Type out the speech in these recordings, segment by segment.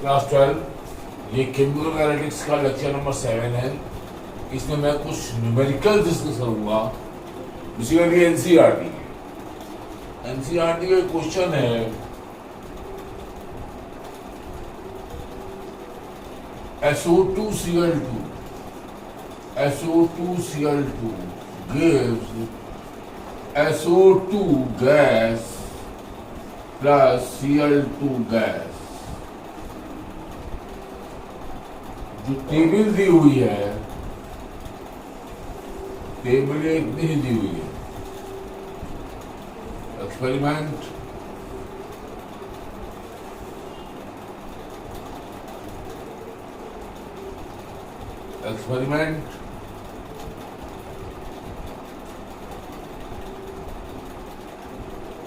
Class 12 ये chemical kinetics का lecture number 7 है। इसमें मैं कुछ न्यूमेरिकल डिस्कस करूंगा। बेसिकली एनसीईआरटी का क्वेश्चन है SO2Cl2 gives SO2 gas plus Cl2 gas. जो टेबल दी हुई है, टेबल इतनी ही दी हुई है। Experiment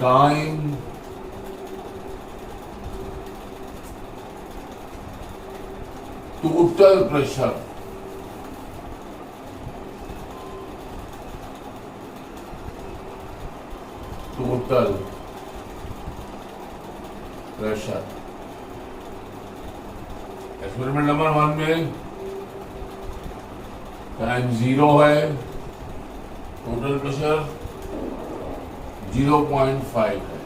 time total pressure experiment number 1 में टाइम 0 है, टोटल प्रेशर 0.5 है।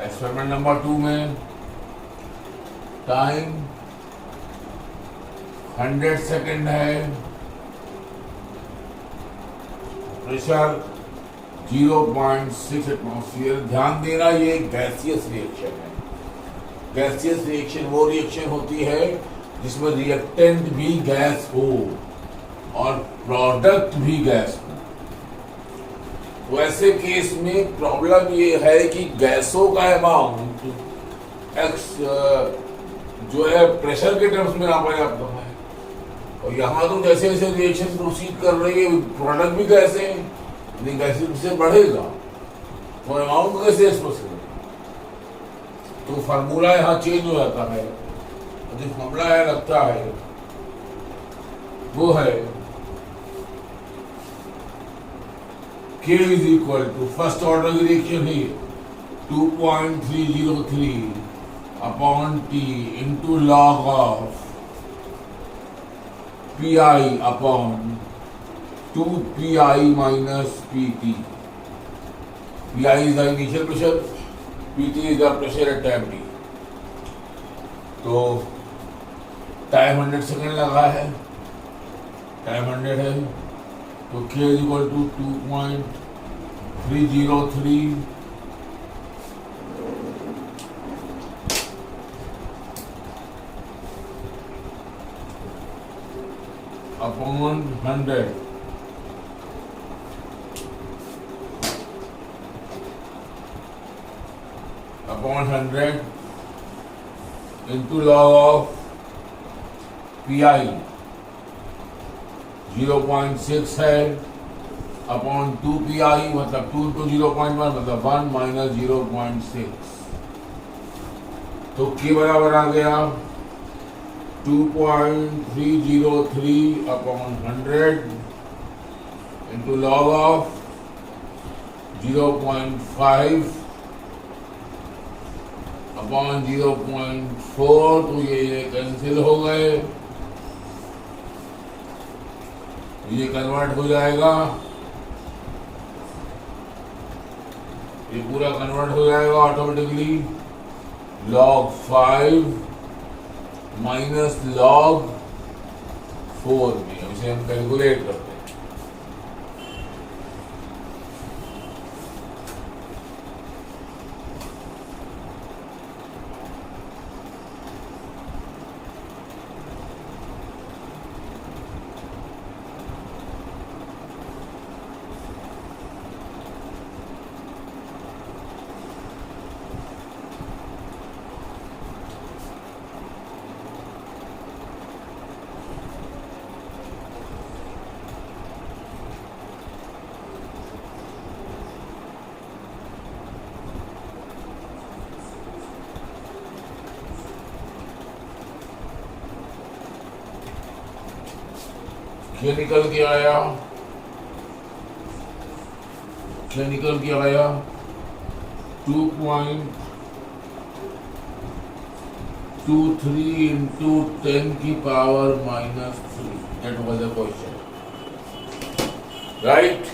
एक्सपेरिमेंट नंबर 2 में टाइम 100 सेकेंड है, प्रेशर 0.6 एटमॉस्फेयर। ध्यान देना ये गैसियस रिएक्शन है। गैसियस रिएक्शन वो रिएक्शन होती है जिसमें रिएक्टेंट भी गैस हो और प्रोडक्ट भी गैस हो। तो ऐसे केस में प्रॉब्लम ये है कि गैसों का अमाउंट एक्स जो है प्रेशर के टर्म्स में नापा जाता है, और यहाँ तो जैसे जैसे रिएक्शन प्रोसीड कर रही है प्रोडक्ट भी गैस है, गैस से बढ़ेगा तो अमाउंट कैसे एक्सप्रेस करेगा। तो फार्मूला यहाँ चेंज हो जाता है। जो फार्मूला है लगता है वो है K is equal to first order की रिएक्शन ही 2.303 upon T into log of PI upon 2PI minus PT. PI is the initial pressure, PT is the pressure at time T. तो टाइम 100 सेकेंड लगा है, time 100 है, तो K is equal to 2.303 upon 100 upon 100 into log of PI 0.6 है upon 2PI मतलब 2 into 0.1 मतलब 1 minus 0.6। तो K बराबर आ गया 2.303 upon 100 into log of 0.5 upon 0.4। तो ये कैंसिल हो गए, ये कन्वर्ट हो जाएगा, ये पूरा कन्वर्ट हो जाएगा ऑटोमेटिकली log 5 माइनस log 4 में। इसे हम कैलकुलेट करते हैं। ये निकल के आया, क्या निकल के आया 2.303 623 into 10 की power minus 3. That was the question. Right?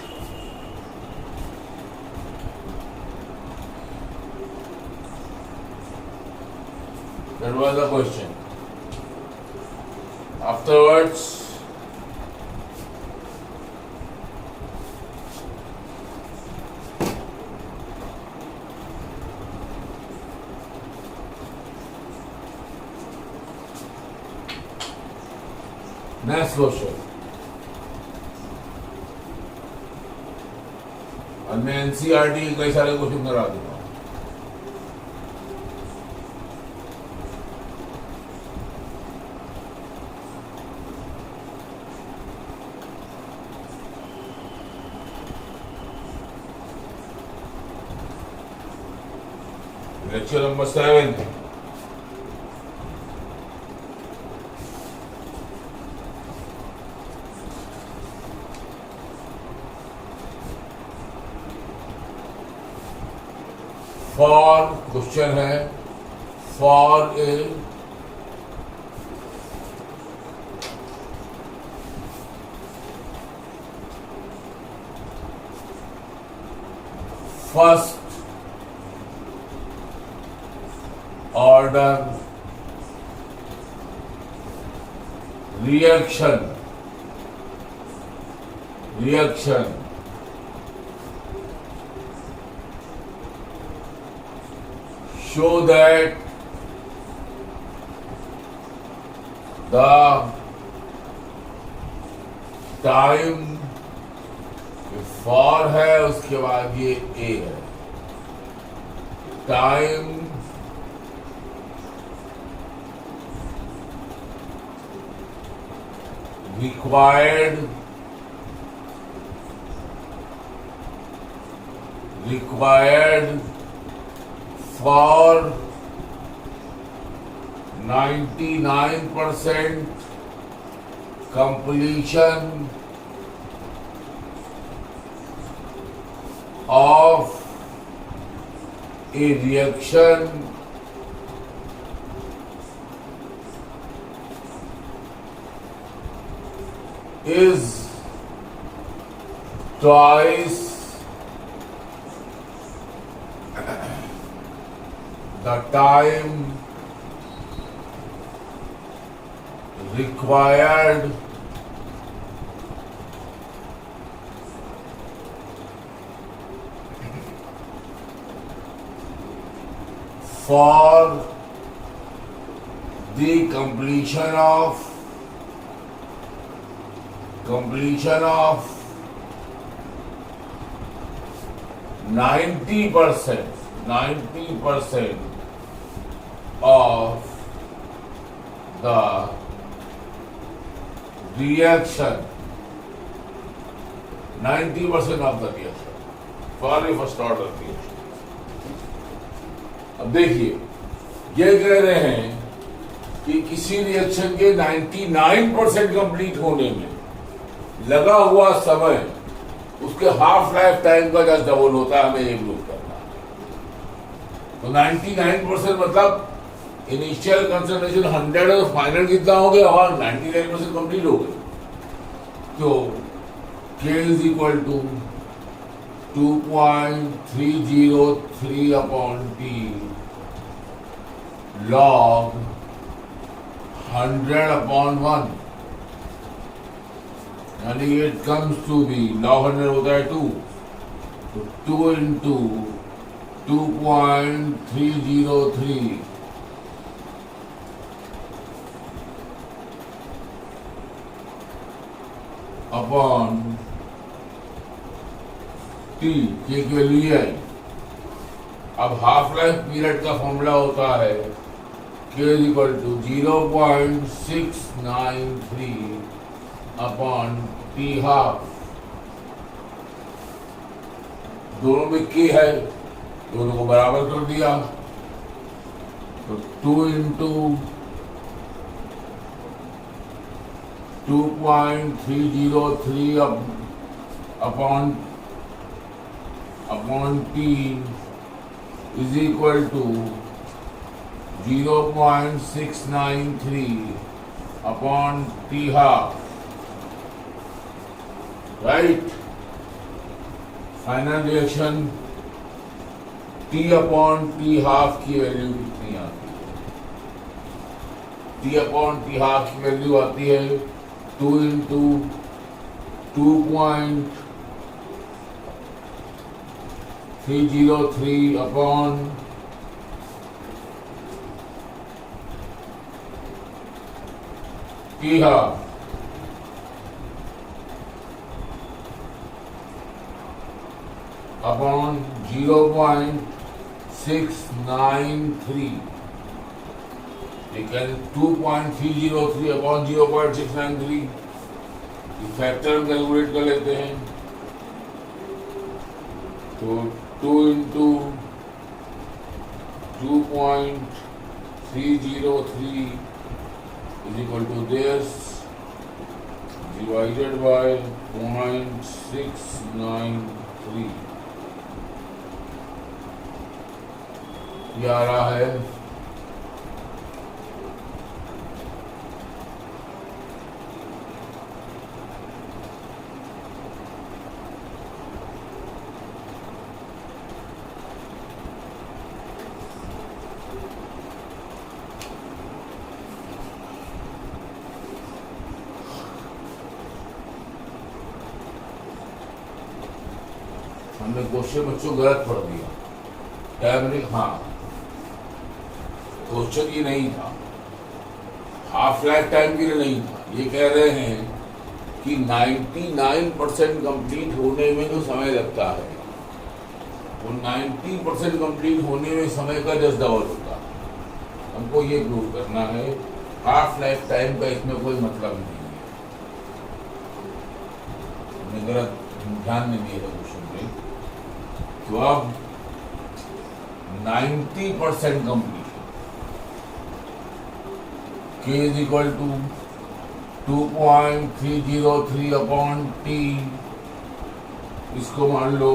That was the question. Afterwards, next question. और मैं एनसीईआरटी के कई सारे क्वेश्चन करा दूंगा. Lecture number 7. फॉर क्वेश्चन है for a first order reaction show that the time for है उसके बाद ये A है. Time required for 99% completion of a reaction is twice the time required for the completion of 90% of the reaction. 90% of the reaction for a first order reaction. अब देखिए ये कह रहे हैं कि किसी रिएक्शन के 99% कंप्लीट होने में लगा हुआ समय उसके हाफ लाइफ टाइम का जब डबल होता है, हमें ये प्रूव करना है. तो 99% मतलब इनिशियल कंसंट्रेशन 100 और फाइनल कितना हो गया और 99% कंप्लीट हो गए. तो K is equal to 2.303 upon T log 100 upon 1. यानी it comes to be log 100 होता है 2. तो 2 into 2.303 अपॉन T की वैल्यू ये आई. अब हाफ लाइफ पीरियड का फॉर्मूला होता है K is equal to 0.693 upon T half. दोनों में K है, दोनों को बराबर कर दिया. तो 2 into 2.303 upon T is equal to 0.693 upon T half, right? Final reaction T upon T half की वैल्यू कितनी आती है? T अपॉन T हाफ की वैल्यू आती है 2 into 2.303 upon T half upon 0.693, ठीक है 2.303 अपॉन 0.693, फैक्टर हम कैलकुलेट कर लेते हैं। तो 2 into 2.303 is equal to this divided by 0.693, ये आ रहा है हमने क्वेश्चन बच्चों गलत पढ़ दिया। टैबरिक, हाँ क्वेश्चन ये नहीं था, हाफ लाइफ टाइम के लिए नहीं था। ये कह रहे हैं कि 99% कंप्लीट होने में जो समय लगता है वो 90% कंप्लीट होने में समय का 10 डबल होता है। हमको ये प्रूव करना है। हाफ लाइफ टाइम का इसमें कोई मतलब नहीं है। हमने गलत ध्यान नहीं दिया था क्वेश्चन पे। तो अब 90% complete K is equal to 2.303 upon T, इसको मान लो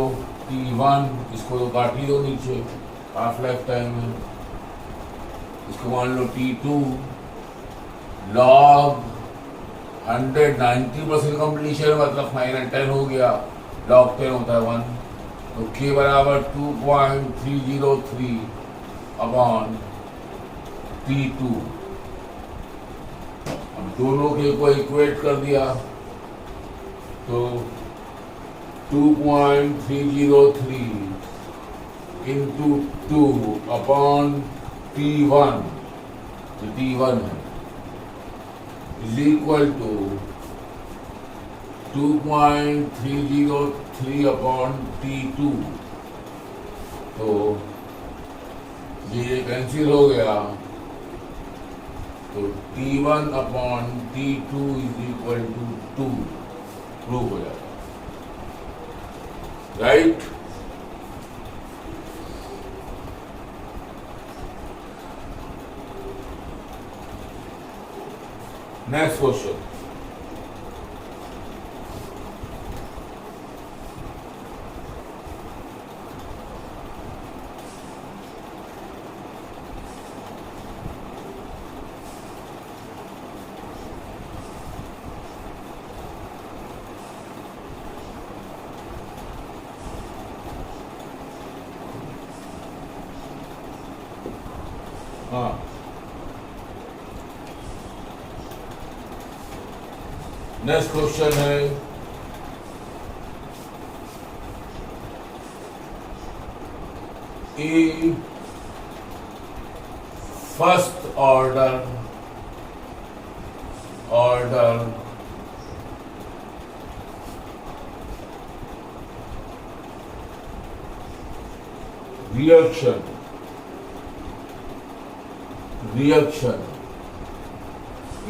T1, इसको तो काट ही दो नीचे, हाफ लाइफ टाइम है। इसको मान लो T2, लॉग 190% कंप्लीशन मतलब फाइनल 10 हो गया, लॉग 10 होता है 1, तो K बराबर 2.303 अपॉन T2। दोनों के को इक्वेट कर दिया तो 2.303 इंटू 2 अपॉन T1, तो T1 है, is equal to 2.303 upon T2। तो ये कैंसिल हो गया, तो T1 upon T2 is equal to 2 prove हो जाता है, राइट। नेक्स्ट क्वेश्चन, हाँ नेक्स्ट क्वेश्चन है a first order reaction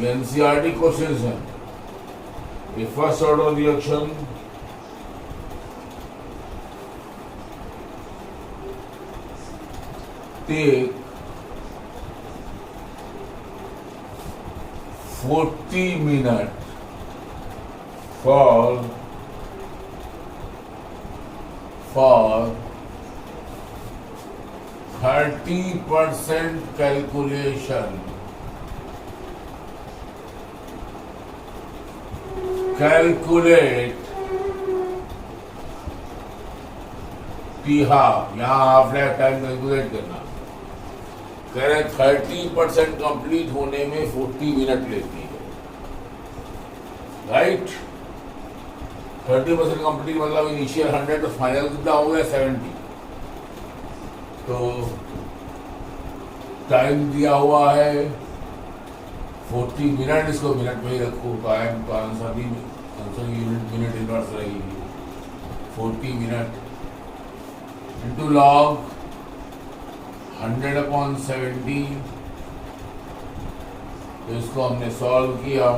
NCERT questions हैं। ये first order reaction take 40 minutes for 5 30% calculation. Calculate T half. यहाँ हाफ लाइफ टाइम कैलकुलेट करना। कह रहे 30% कंप्लीट होने में 40 मिनट लेती है, राइट। 30% कंप्लीट मतलब इनिशियल 100 तो फाइनल कितना हो गया 70। तो टाइम दिया हुआ है 40 मिनट, इसको मिनट में ही रखो। टाइम का आंसर भी आंसर यूनिट मिनट इनवर्स रहेगी। 40 मिनट इंटू लॉग 100/70। तो इसको हमने सॉल्व किया।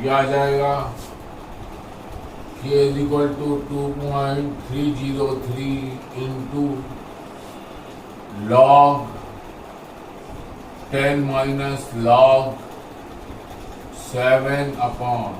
ये आ जाएगा k = 2.303 into log 10 minus log 7/40।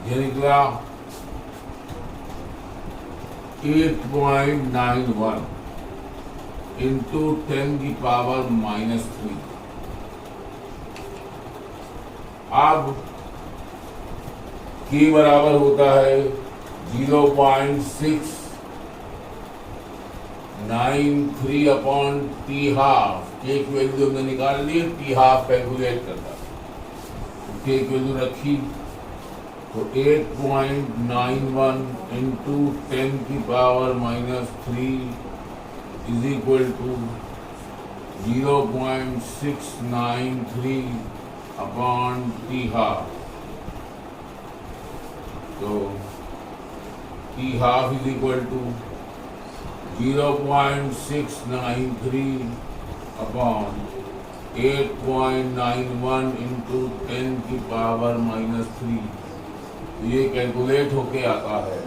ये निकला 8.91 इंटू 10⁻³ अब k बराबर होता है 0.693/t½ k की वैल्यू हमने निकाल ली, t½ कैलकुलेट करता। k की वैल्यू रखी तो 8.91 into 10⁻³ is equal to 0.693/t½ तो t½ is equal to 0.693/8.91 into 10⁻³। ये कैलकुलेट होके आता है।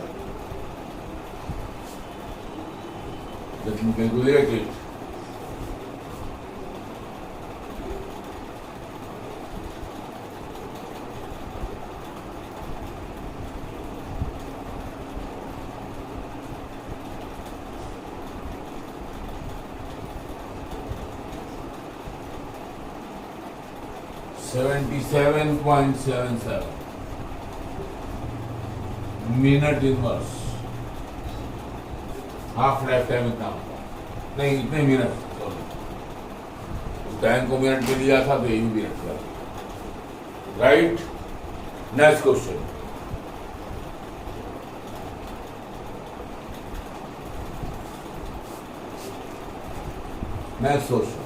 Let me calculate it. $77.77 minute inverse. Half life time इतना होता नहीं, इतने मिनट, सॉरी उस टाइम को मिनट में लिया था तो ये भी मिनट का, right. Next question. Next question.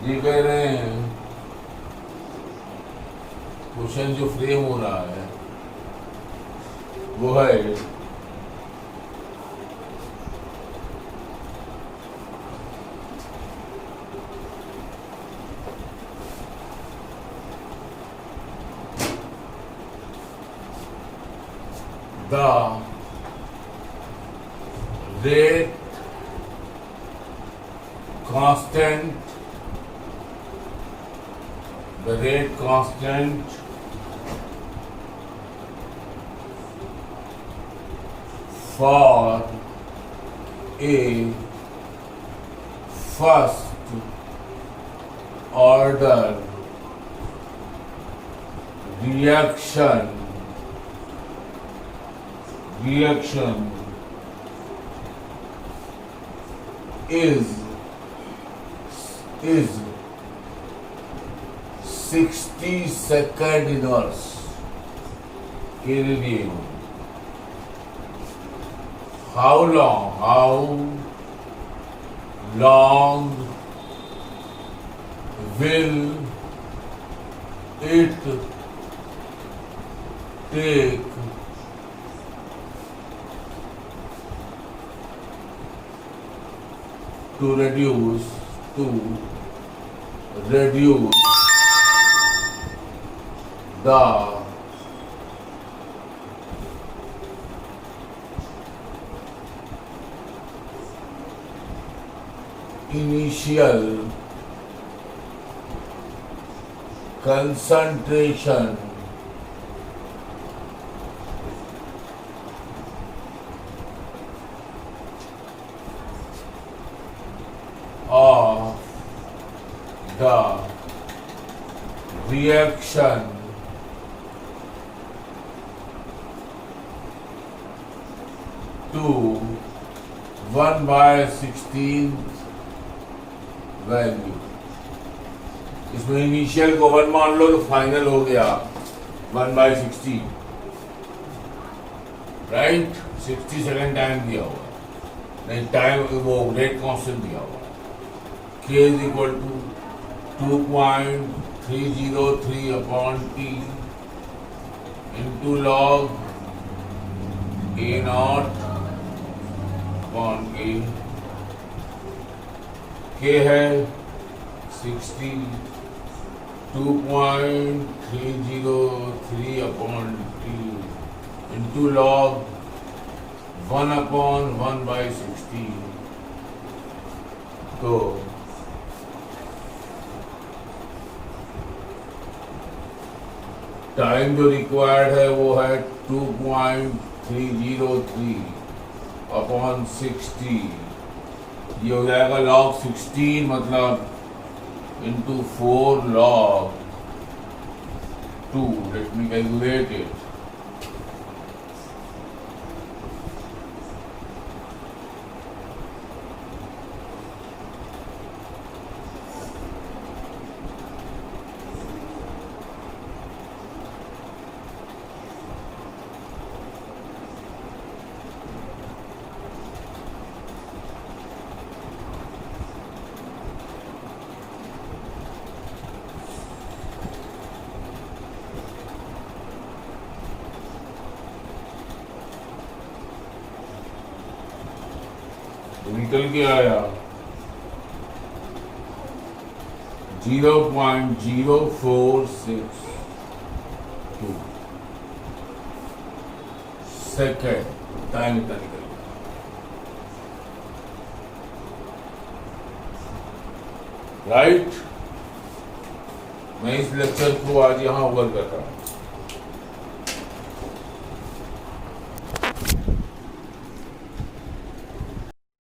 ये कह रहे हैं क्वेश्चन जो फ्रेम हो रहा है वो है the rate constant, the rate constant for a first order reaction is 60-second inverse के लिए how long will it take to reduce the initial concentration of the reaction to 1/16 value. इसमें initial को 1 मान लो तो फाइनल हो गया 1/16, right. 60 second time दिया हुआ है, नहीं टाइम वो रेट कांस्टेंट दिया हुआ है। K is equal to 2.303 upon T into log A naught upon A। K है 60, 2.303 upon T into log 1 upon 1/16। तो टाइम जो रिक्वायर्ड है वो है 2.303 अपॉन 60। ये हो जाएगा log 16 मतलब into 4 log 2। Let me calculate it. निकल के आया 0.0462 सेकेंड। टाइम इतना निकल गया, राइट। मैं इस लेक्चर को आज यहाँ ओवर कर रहा हूँ।